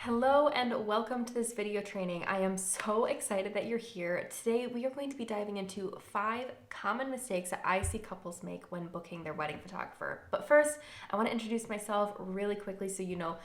Hello and welcome to this video training. I am so excited that you're here. Today we are going to be diving into 5 common mistakes that I see couples make when booking their wedding photographer. But first, I want to introduce myself really quickly so you know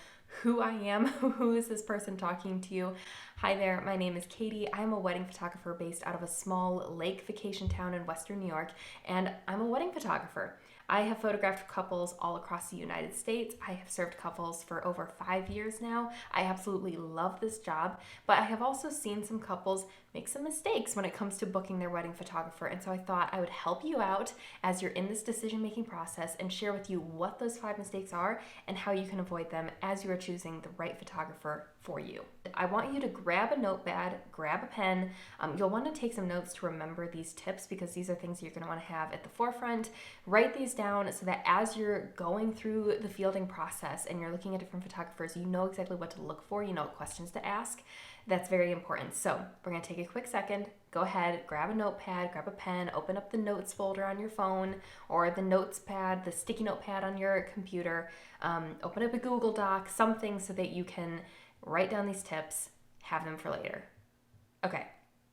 who I am, who is this person talking to you. Hi there, my name is Katie. I'm a wedding photographer based out of a small lake vacation town in Western New York, and I'm a wedding photographer. I have photographed couples all across the United States. I have served couples for over 5 years now. I absolutely love this job, but I have also seen some couples make some mistakes when it comes to booking their wedding photographer. And so I thought I would help you out as you're in this decision-making process and share with you what those 5 mistakes are and how you can avoid them as you are choosing the right photographer for you. I want you to grab a notepad, grab a pen. You'll want to take some notes to remember these tips because these are things you're going to want to have at the forefront. Write these down so that as you're going through the fielding process and you're looking at different photographers, you know exactly what to look for, you know what questions to ask. That's very important. So we're going to take a quick second. Go ahead, grab a notepad, grab a pen, open up the notes folder on your phone or the notes pad, the sticky notepad on your computer. Open up a Google Doc, something so that you can write down these tips, have them for later. Okay,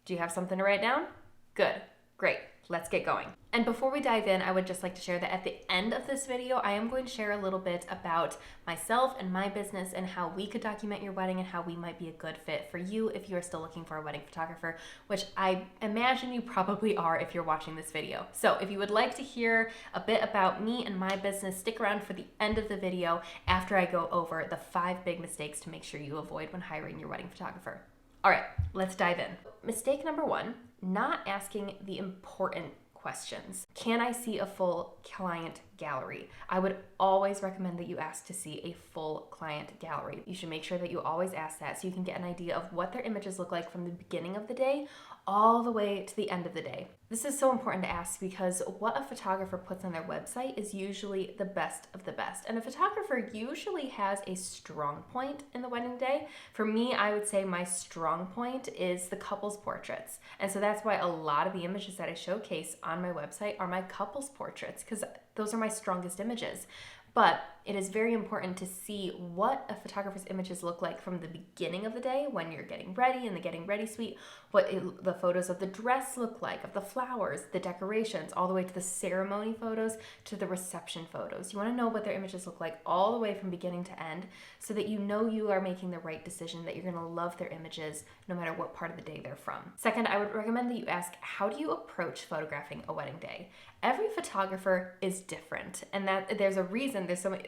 do you have something to write down? Good, great, let's get going. And before we dive in, I would just like to share that at the end of this video, I am going to share a little bit about myself and my business and how we could document your wedding and how we might be a good fit for you if you are still looking for a wedding photographer, which I imagine you probably are if you're watching this video. So if you would like to hear a bit about me and my business, stick around for the end of the video after I go over the 5 big mistakes to make sure you avoid when hiring your wedding photographer. All right, let's dive in. Mistake number 1, not asking the important questions. Can I see a full client gallery? I would always recommend that you ask to see a full client gallery. You should make sure that you always ask that so you can get an idea of what their images look like from the beginning of the day all the way to the end of the day. This is so important to ask because what a photographer puts on their website is usually the best of the best. And a photographer usually has a strong point in the wedding day. For me, I would say my strong point is the couple's portraits. And so that's why a lot of the images that I showcase on my website are my couple's portraits because those are my strongest images. But it is very important to see what a photographer's images look like from the beginning of the day when you're getting ready in the getting ready suite, what the photos of the dress look like, of the flowers, the decorations, all the way to the ceremony photos, to the reception photos. You want to know what their images look like all the way from beginning to end so that you know you are making the right decision, that you're going to love their images no matter what part of the day they're from. Second, I would recommend that you ask, how do you approach photographing a wedding day? Every photographer is different, and that there's a reason there's so many,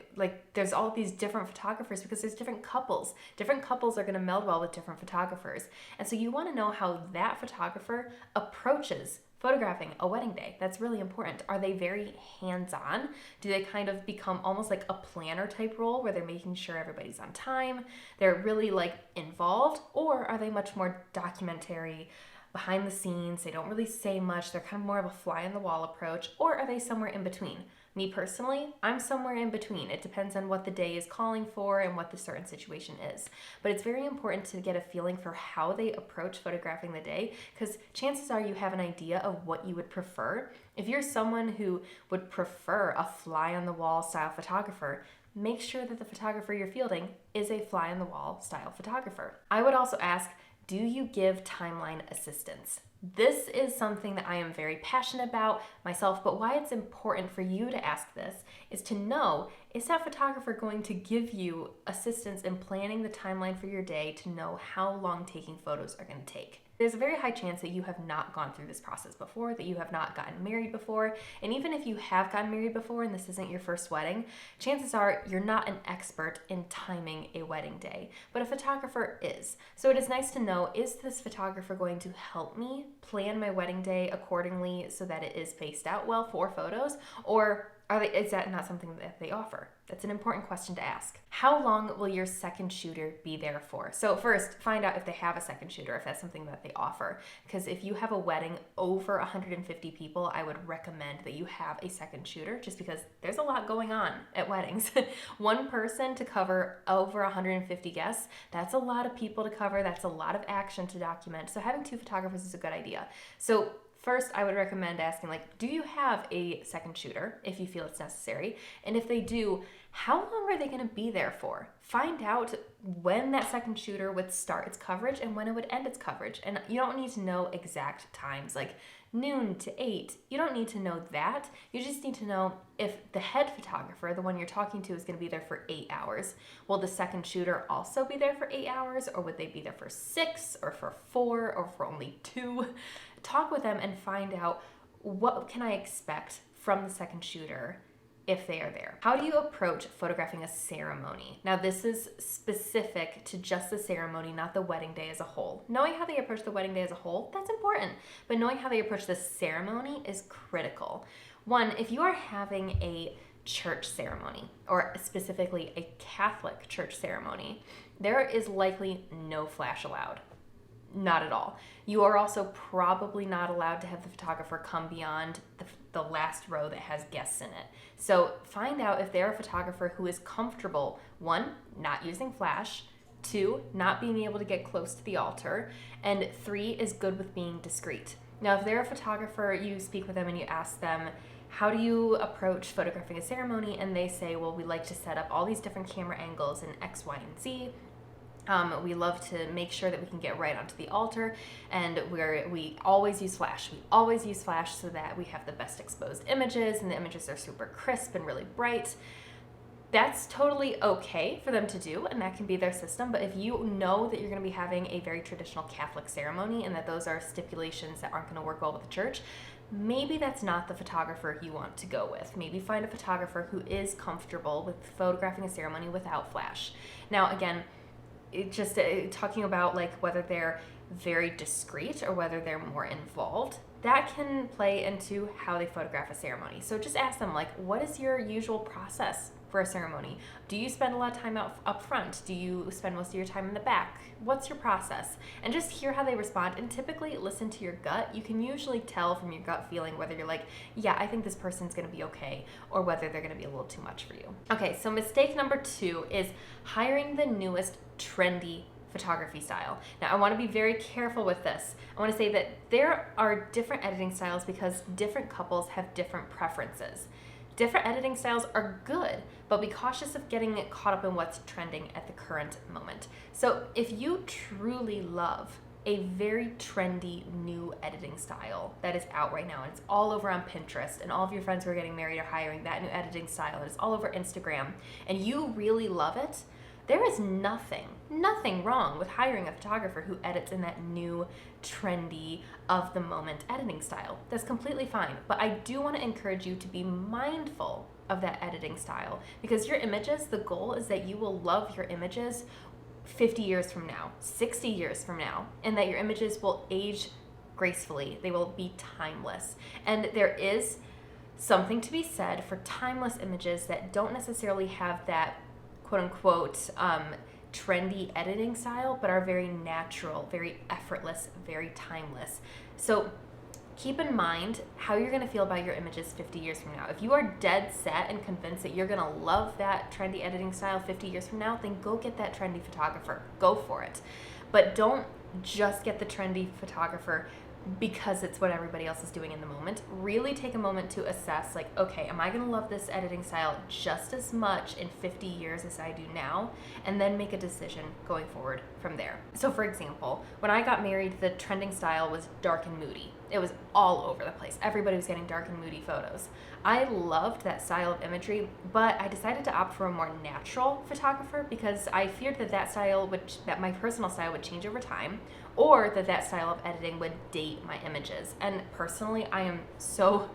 there's all these different photographers because there's different couples. Different couples are going to meld well with different photographers. And so you want to know how that photographer approaches photographing a wedding day. That's really important. Are they very hands-on? Do they kind of become almost like a planner type role where they're making sure everybody's on time? They're really involved, or are they much more documentary, behind the scenes? They don't really say much. They're kind of more of a fly on the wall approach, or are they somewhere in between? Me personally, I'm somewhere in between. It depends on what the day is calling for and what the certain situation is. But it's very important to get a feeling for how they approach photographing the day because chances are you have an idea of what you would prefer. If you're someone who would prefer a fly on the wall style photographer, make sure that the photographer you're fielding is a fly on the wall style photographer. I would also ask, do you give timeline assistance? This is something that I am very passionate about myself, but why it's important for you to ask this is to know, is that photographer going to give you assistance in planning the timeline for your day to know how long taking photos are going to take? There's a very high chance that you have not gone through this process before, that you have not gotten married before, and even if you have gotten married before and this isn't your first wedding, chances are you're not an expert in timing a wedding day, but a photographer is. So it is nice to know, is this photographer going to help me plan my wedding day accordingly so that it is spaced out well for photos, or is that not something that they offer? That's an important question to ask. How long will your second shooter be there for? So first, find out if they have a second shooter, if that's something that they offer. Because if you have a wedding over 150 people, I would recommend that you have a second shooter just because there's a lot going on at weddings. One person to cover over 150 guests, that's a lot of people to cover. That's a lot of action to document. So having 2 photographers is a good idea. So first, I would recommend asking, do you have a second shooter if you feel it's necessary? And if they do, How long are they going to be there for? Find out when that second shooter would start its coverage and when it would end its coverage. And you don't need to know exact times, like noon to 8. You don't need to know that. You just need to know if the head photographer, the one you're talking to, is going to be there for 8 hours. Will the second shooter also be there for 8 hours, or would they be there for 6 or for 4 or for only 2? Talk with them and find out, what can I expect from the second shooter if they are there. How do you approach photographing a ceremony? Now, this is specific to just the ceremony, not the wedding day as a whole. Knowing how they approach the wedding day as a whole, that's important, but knowing how they approach the ceremony is critical. One, if you are having a church ceremony, or specifically a Catholic church ceremony, there is likely no flash allowed. Not at all. You are also probably not allowed to have the photographer come beyond the last row that has guests in it. So find out if they're a photographer who is comfortable, 1, not using flash, 2, not being able to get close to the altar, and 3, is good with being discreet. Now, if they're a photographer, you speak with them and you ask them, how do you approach photographing a ceremony? And they say, well, we like to set up all these different camera angles in X, Y, and Z. We love to make sure that we can get right onto the altar, and we always use flash. We always use flash so that we have the best exposed images, and the images are super crisp and really bright. That's totally okay for them to do, and that can be their system. But if you know that you're going to be having a very traditional Catholic ceremony and that those are stipulations that aren't going to work well with the church, maybe that's not the photographer you want to go with. Maybe find a photographer who is comfortable with photographing a ceremony without flash. Now, again, talking about like whether they're very discreet or whether they're more involved, that can play into how they photograph a ceremony. So just ask them, like, what is your usual process for a ceremony? Do you spend a lot of time up front? Do you spend most of your time in the back? What's your process? And just hear how they respond, and typically listen to your gut. You can usually tell from your gut feeling whether you're like, yeah, I think this person's gonna be okay, or whether they're gonna be a little too much for you. Okay, so mistake number 2 is hiring the newest trendy photography style. Now, I want to be very careful with this. I want to say that there are different editing styles because different couples have different preferences. Different editing styles are good, but be cautious of getting caught up in what's trending at the current moment. So if you truly love a very trendy new editing style that is out right now, and it's all over on Pinterest, and all of your friends who are getting married are hiring that new editing style, and it's all over Instagram, and you really love it, there is nothing wrong with hiring a photographer who edits in that new, trendy, of the moment editing style. That's completely fine. But I do want to encourage you to be mindful of that editing style, because your images, the goal is that you will love your images 50 years from now, 60 years from now, and that your images will age gracefully. They will be timeless. And there is something to be said for timeless images that don't necessarily have that quote-unquote trendy editing style, but are very natural, very effortless, very timeless. So keep in mind how you're going to feel about your images 50 years from now. If you are dead set and convinced that you're going to love that trendy editing style 50 years from now, then go get that trendy photographer. Go for it. But don't just get the trendy photographer because it's what everybody else is doing in the moment. Really take a moment to assess, like, okay, am I going to love this editing style just as much in 50 years as I do now? And then make a decision going forward from there. So for example, when I got married, the trending style was dark and moody. It was all over the place. Everybody was getting dark and moody photos. I loved that style of imagery, but I decided to opt for a more natural photographer because I feared that my personal style would change over time, or that style of editing would date my images. And personally, I am so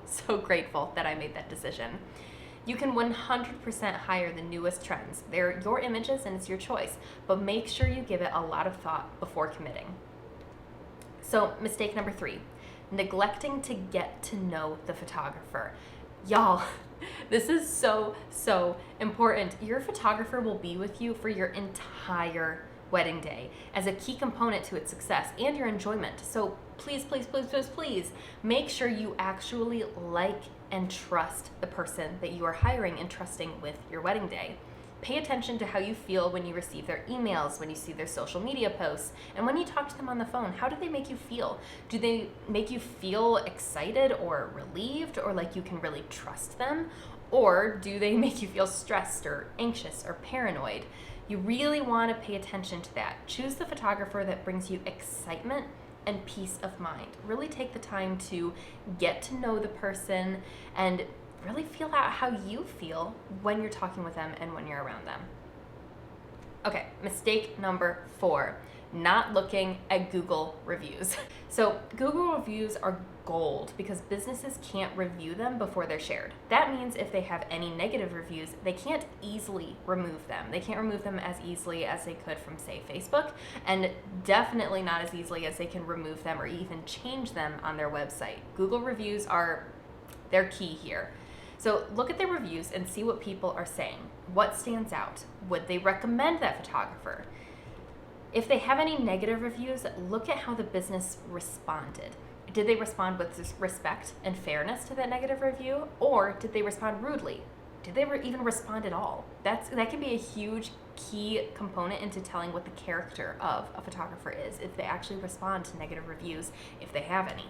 grateful that I made that decision. You can 100% hire the newest trends. They're your images and it's your choice, but make sure you give it a lot of thought before committing. So mistake number 3, neglecting to get to know the photographer. Y'all, this is so important. Your photographer will be with you for your entire wedding day as a key component to its success and your enjoyment. So please make sure you actually like and trust the person that you are hiring and trusting with your wedding day. Pay attention to how you feel when you receive their emails, when you see their social media posts, and when you talk to them on the phone. How do they make you feel? Do they make you feel excited or relieved, or like you can really trust them? Or do they make you feel stressed or anxious or paranoid? You really want to pay attention to that. Choose the photographer that brings you excitement and peace of mind. Really take the time to get to know the person and really feel out how you feel when you're talking with them and when you're around them. Okay, mistake number 4, not looking at Google reviews. So Google reviews are gold because businesses can't review them before they're shared. That means if they have any negative reviews, they can't easily remove them. They can't remove them as easily as they could from, say, Facebook, and definitely not as easily as they can remove them or even change them on their website. Google reviews they're key here. So look at their reviews and see what people are saying. What stands out? Would they recommend that photographer? If they have any negative reviews, look at how the business responded. Did they respond with respect and fairness to that negative review, or did they respond rudely? Did they even respond at all? That can be a huge key component into telling what the character of a photographer is, if they actually respond to negative reviews, if they have any.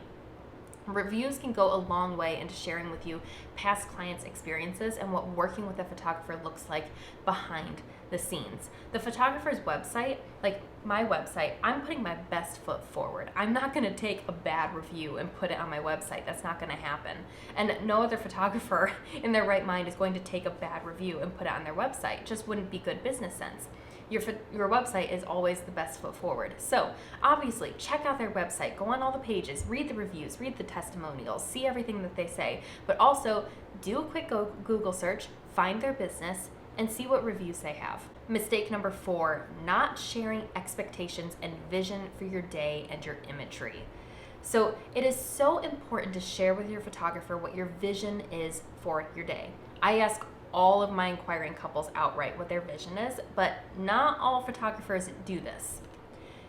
Reviews can go a long way into sharing with you past clients' experiences and what working with a photographer looks like behind the scenes. The photographer's website, like my website, I'm putting my best foot forward. I'm not going to take a bad review and put it on my website. That's not going to happen. And no other photographer in their right mind is going to take a bad review and put it on their website. It just wouldn't be good business sense. Your website is always the best foot forward. So obviously check out their website, go on all the pages, read the reviews, read the testimonials, see everything that they say, but also do a quick Google search, find their business, and see what reviews they have. Mistake number 4, not sharing expectations and vision for your day and your imagery. So it is so important to share with your photographer what your vision is for your day. I ask all of my inquiring couples outright what their vision is, but not all photographers do this.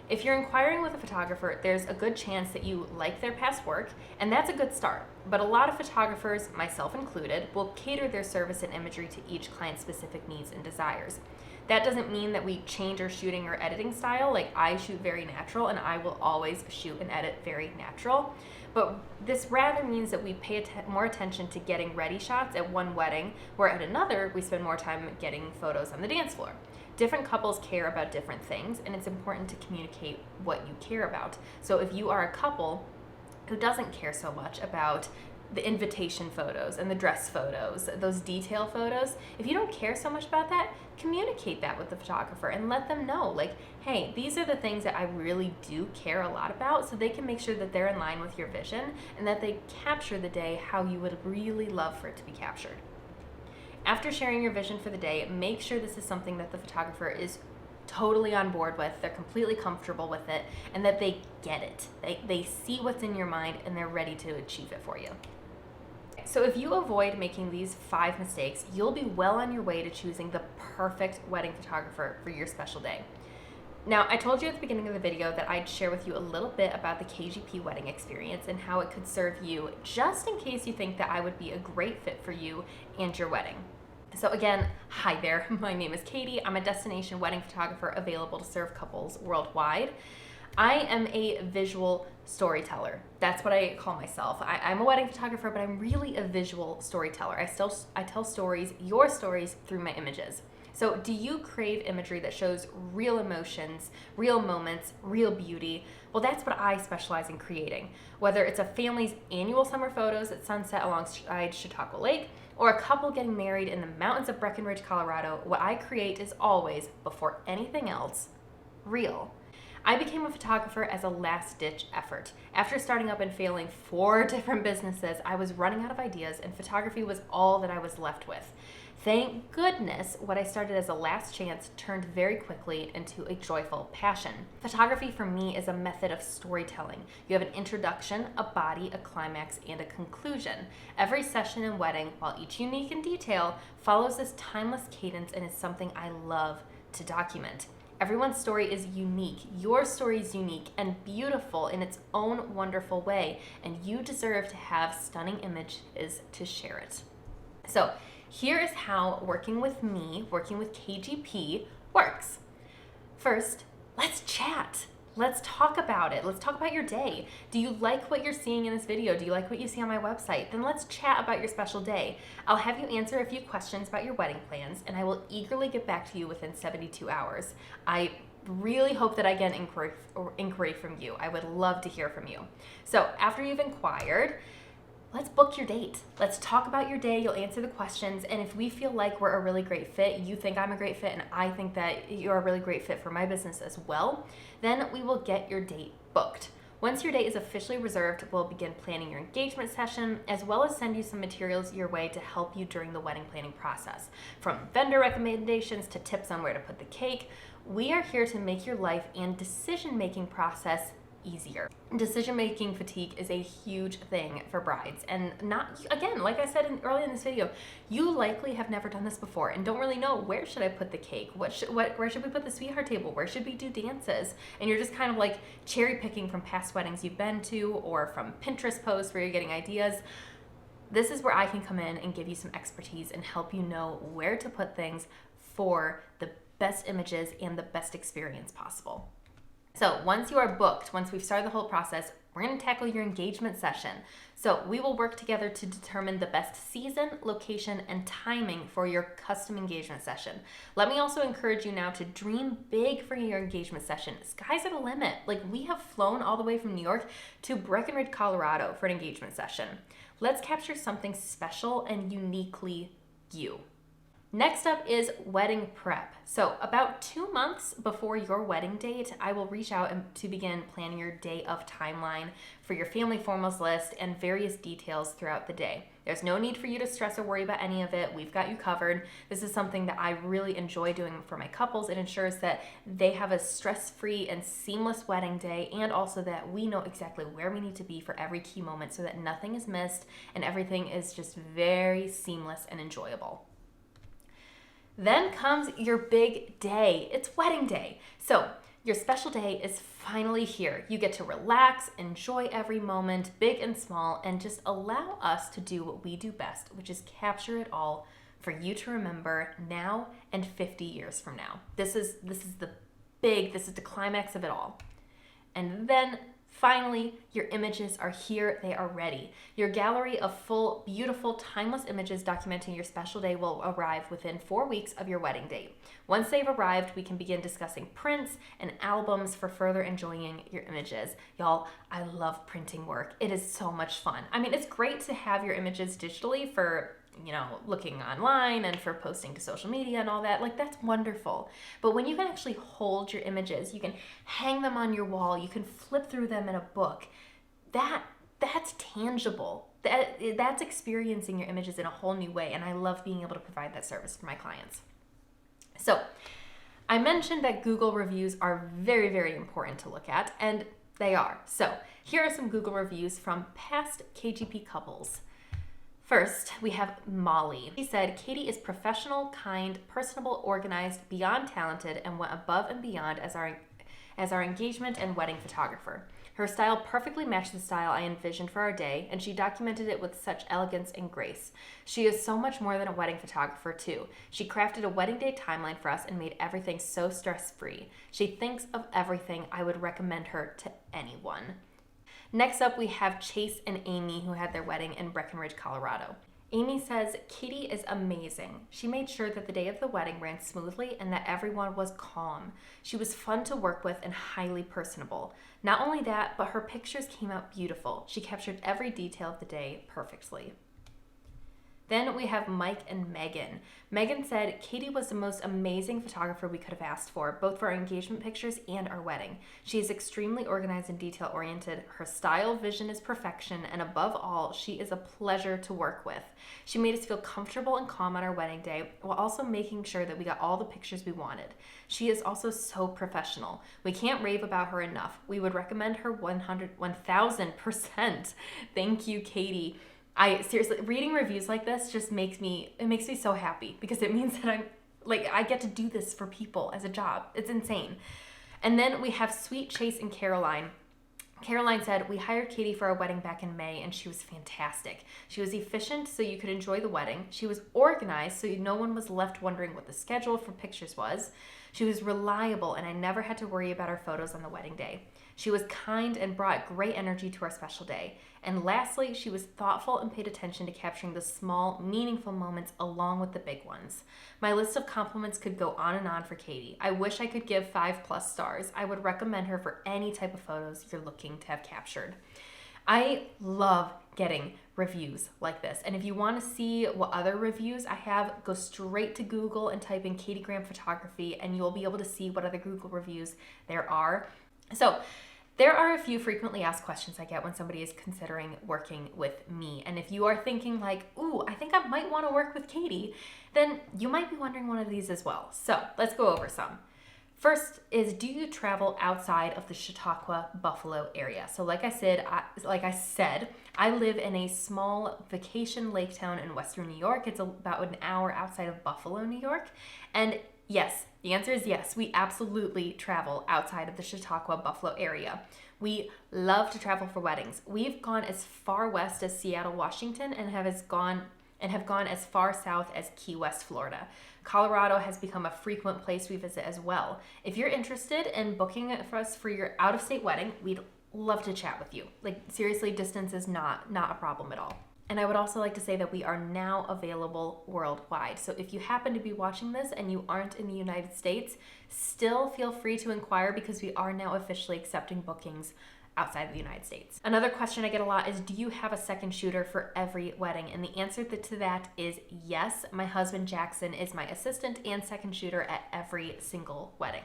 If you're inquiring with a photographer, there's a good chance that you like their past work, and that's a good start. But a lot of photographers, myself included, will cater their service and imagery to each client's specific needs and desires. That doesn't mean that we change our shooting or editing style. Like, I shoot very natural, and I will always shoot and edit very natural. But this rather means that we pay more attention to getting ready shots at one wedding, where at another, we spend more time getting photos on the dance floor. Different couples care about different things, and it's important to communicate what you care about. So if you are a couple who doesn't care so much about the invitation photos and the dress photos, those detail photos, if you don't care so much about that, communicate that with the photographer and let them know, like, hey, these are the things that I really do care a lot about, so they can make sure that they're in line with your vision and that they capture the day how you would really love for it to be captured. After sharing your vision for the day, make sure this is something that the photographer is totally on board with, they're completely comfortable with it, and that they get it. They see what's in your mind and they're ready to achieve it for you. So if you avoid making these 5 mistakes, you'll be well on your way to choosing the perfect wedding photographer for your special day. Now, I told you at the beginning of the video that I'd share with you a little bit about the KGP wedding experience and how it could serve you, just in case you think that I would be a great fit for you and your wedding. So again, hi there, my name is Katie. I'm a destination wedding photographer available to serve couples worldwide. I am a visual storyteller. That's what I call myself. I'm a wedding photographer, but I'm really a visual storyteller. I tell stories, your stories, through my images. So do you crave imagery that shows real emotions, real moments, real beauty? Well, that's what I specialize in creating. Whether it's a family's annual summer photos at sunset alongside Chautauqua Lake, or a couple getting married in the mountains of Breckenridge, Colorado, what I create is always, before anything else, real. I became a photographer as a last-ditch effort. After starting up and failing 4 different businesses, I was running out of ideas and photography was all that I was left with. Thank goodness what I started as a last chance turned very quickly into a joyful passion. Photography for me is a method of storytelling. You have an introduction, a body, a climax, and a conclusion. Every session and wedding, while each unique in detail, follows this timeless cadence and is something I love to document. Everyone's story is unique. Your story is unique and beautiful in its own wonderful way, and you deserve to have stunning images to share it. So here is how working with me, working with KGP, works. First, let's chat. let's talk about it. Let's talk about your day. Do you like what you're seeing in this video? Do you like what you see on my website? Then let's chat about your special day. I'll have you answer a few questions about your wedding plans, and I will eagerly get back to you within 72 hours. I really hope that I get an inquiry from you. I would love to hear from you. So after you've inquired, let's book your date. Let's talk about your day. You'll answer the questions. And if we feel like we're a really great fit, you think I'm a great fit, and I think that you're a really great fit for my business as well, then we will get your date booked. Once your date is officially reserved, we'll begin planning your engagement session, as well as send you some materials your way to help you during the wedding planning process. From vendor recommendations to tips on where to put the cake, we are here to make your life and decision-making process easier. Decision-making fatigue is a huge thing for brides, and not, again, like I said earlier in this video, you likely have never done this before and don't really know, where should I put the cake? Where should we put the sweetheart table? Where should we do dances? And you're just kind of like cherry picking from past weddings you've been to or from Pinterest posts where you're getting ideas. This is where I can come in and give you some expertise and help you know where to put things for the best images and the best experience possible. So once you are booked, once we've started the whole process, we're going to tackle your engagement session. So we will work together to determine the best season, location, and timing for your custom engagement session. Let me also encourage you now to dream big for your engagement session. Sky's are the limit. Like, we have flown all the way from New York to Breckenridge, Colorado for an engagement session. Let's capture something special and uniquely you. Next up is wedding prep. So about 2 months before your wedding date, I will reach out to begin planning your day of timeline for your family formals list and various details throughout the day. There's no need for you to stress or worry about any of it. We've got you covered. This is something that I really enjoy doing for my couples. It ensures that they have a stress-free and seamless wedding day, and also that we know exactly where we need to be for every key moment so that nothing is missed and everything is just very seamless and enjoyable. Then comes your big day. It's wedding day. So your special day is finally here. You get to relax, enjoy every moment, big and small, and just allow us to do what we do best, which is capture it all for you to remember now and 50 years from now. This is the climax of it all. And then finally, your images are here. They are ready. Your gallery of full, beautiful, timeless images documenting your special day will arrive within 4 weeks of your wedding date. Once they've arrived, we can begin discussing prints and albums for further enjoying your images. Y'all, I love printing work. It is so much fun. I mean, it's great to have your images digitally for, looking online and for posting to social media and all that. Like, that's wonderful. But when you can actually hold your images, you can hang them on your wall, you can flip through them in a book, that's tangible. That's experiencing your images in a whole new way, and I love being able to provide that service for my clients. So I mentioned that Google reviews are very, very important to look at, and they are. So here are some Google reviews from past KGP couples. First, we have Molly. She said, Katie is professional, kind, personable, organized, beyond talented, and went above and beyond as our engagement and wedding photographer. Her style perfectly matched the style I envisioned for our day, and she documented it with such elegance and grace. She is so much more than a wedding photographer, too. She crafted a wedding day timeline for us and made everything so stress-free. She thinks of everything. I would recommend her to anyone. Next up, we have Chase and Amy, who had their wedding in Breckenridge, Colorado. Amy says, Katie is amazing. She made sure that the day of the wedding ran smoothly and that everyone was calm. She was fun to work with and highly personable. Not only that, but her pictures came out beautiful. She captured every detail of the day perfectly. Then we have Mike and Megan. Megan said, Katie was the most amazing photographer we could have asked for, both for our engagement pictures and our wedding. She is extremely organized and detail-oriented. Her style vision is perfection, and above all, she is a pleasure to work with. She made us feel comfortable and calm on our wedding day, while also making sure that we got all the pictures we wanted. She is also so professional. We can't rave about her enough. We would recommend her 1000%. Thank you, Katie. I seriously, reading reviews like this just makes me so happy, because it means that I get to do this for people as a job. It's insane. And then we have Sweet Chase and Caroline. Caroline said, we hired Katie for our wedding back in May, and she was fantastic. She was efficient so you could enjoy the wedding. She was organized so no one was left wondering what the schedule for pictures was. She was reliable, and I never had to worry about our photos on the wedding day. She was kind and brought great energy to our special day. And lastly, she was thoughtful and paid attention to capturing the small, meaningful moments along with the big ones. My list of compliments could go on and on for Katie. I wish I could give 5+ stars. I would recommend her for any type of photos you're looking to have captured. I love getting reviews like this. And if you want to see what other reviews I have, go straight to Google and type in Katie Graham Photography, and you'll be able to see what other Google reviews there are. So there are a few frequently asked questions I get when somebody is considering working with me. And if you are thinking like, ooh, I think I might want to work with Katie, then you might be wondering one of these as well. So let's go over some. First is, do you travel outside of the Chautauqua, Buffalo area? So like I said, I live in a small vacation lake town in Western New York. It's about an hour outside of Buffalo, New York. And yes, the answer is yes. We absolutely travel outside of the Chautauqua, Buffalo area. We love to travel for weddings. We've gone as far west as Seattle, Washington, and have gone as far south as Key West, Florida. Colorado has become a frequent place we visit as well. If you're interested in booking for us for your out-of-state wedding, we'd love to chat with you. Like, seriously, distance is not a problem at all. And I would also like to say that we are now available worldwide. So if you happen to be watching this and you aren't in the United States, still feel free to inquire, because we are now officially accepting bookings outside of the United States. Another question I get a lot is, do you have a second shooter for every wedding? And the answer to that is yes. My husband Jackson is my assistant and second shooter at every single wedding.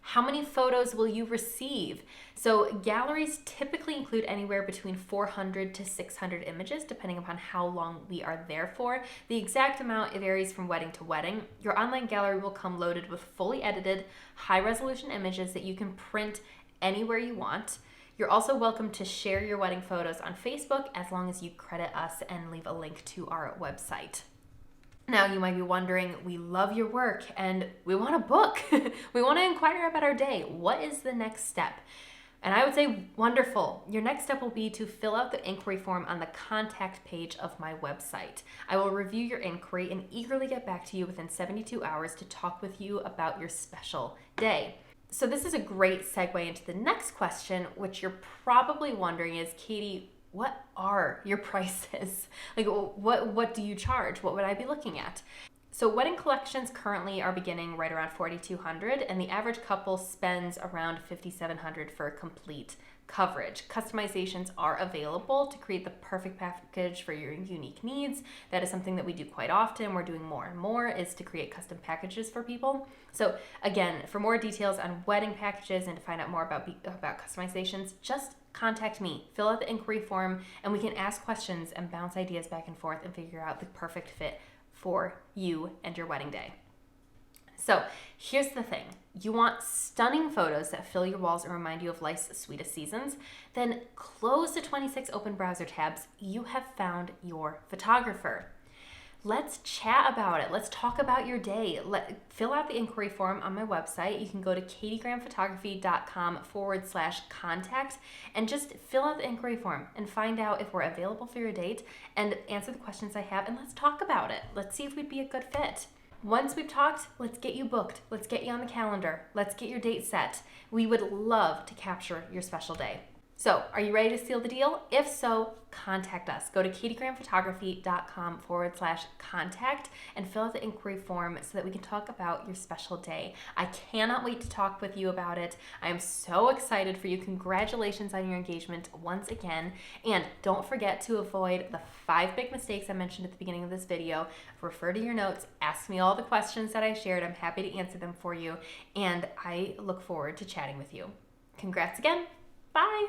How many photos will you receive? So galleries typically include anywhere between 400 to 600 images, depending upon how long we are there for. The exact amount varies from wedding to wedding. Your online gallery will come loaded with fully edited, high-resolution images that you can print anywhere you want. You're also welcome to share your wedding photos on Facebook, as long as you credit us and leave a link to our website. Now you might be wondering, we love your work and we want to book. We want to inquire about our day. What is the next step? And I would say, wonderful. Your next step will be to fill out the inquiry form on the contact page of my website. I will review your inquiry and eagerly get back to you within 72 hours to talk with you about your special day. So this is a great segue into the next question, which you're probably wondering is, Katie, what are your prices? Like, what do you charge? What would I be looking at? So wedding collections currently are beginning right around $4,200, and the average couple spends around $5,700 for a complete coverage. Customizations are available to create the perfect package for your unique needs. That is something that we do quite often. We're doing more and more, is to create custom packages for people. So again, for more details on wedding packages and to find out more about customizations, just contact me, fill out the inquiry form, and we can ask questions and bounce ideas back and forth and figure out the perfect fit for you and your wedding day. So here's the thing. You want stunning photos that fill your walls and remind you of life's sweetest seasons? Then close the 26 open browser tabs. You have found your photographer. Let's chat about it. Let's talk about your day. Fill out the inquiry form on my website. You can go to katiegrahamphotography.com/contact and just fill out the inquiry form and find out if we're available for your date and answer the questions I have, and let's talk about it. Let's see if we'd be a good fit. Once we've talked, let's get you booked. Let's get you on the calendar. Let's get your date set. We would love to capture your special day. So, are you ready to seal the deal? If so, contact us. Go to katiegrahamphotography.com/contact and fill out the inquiry form so that we can talk about your special day. I cannot wait to talk with you about it. I am so excited for you. Congratulations on your engagement once again. And don't forget to avoid the 5 big mistakes I mentioned at the beginning of this video. Refer to your notes. Ask me all the questions that I shared. I'm happy to answer them for you. And I look forward to chatting with you. Congrats again. Bye.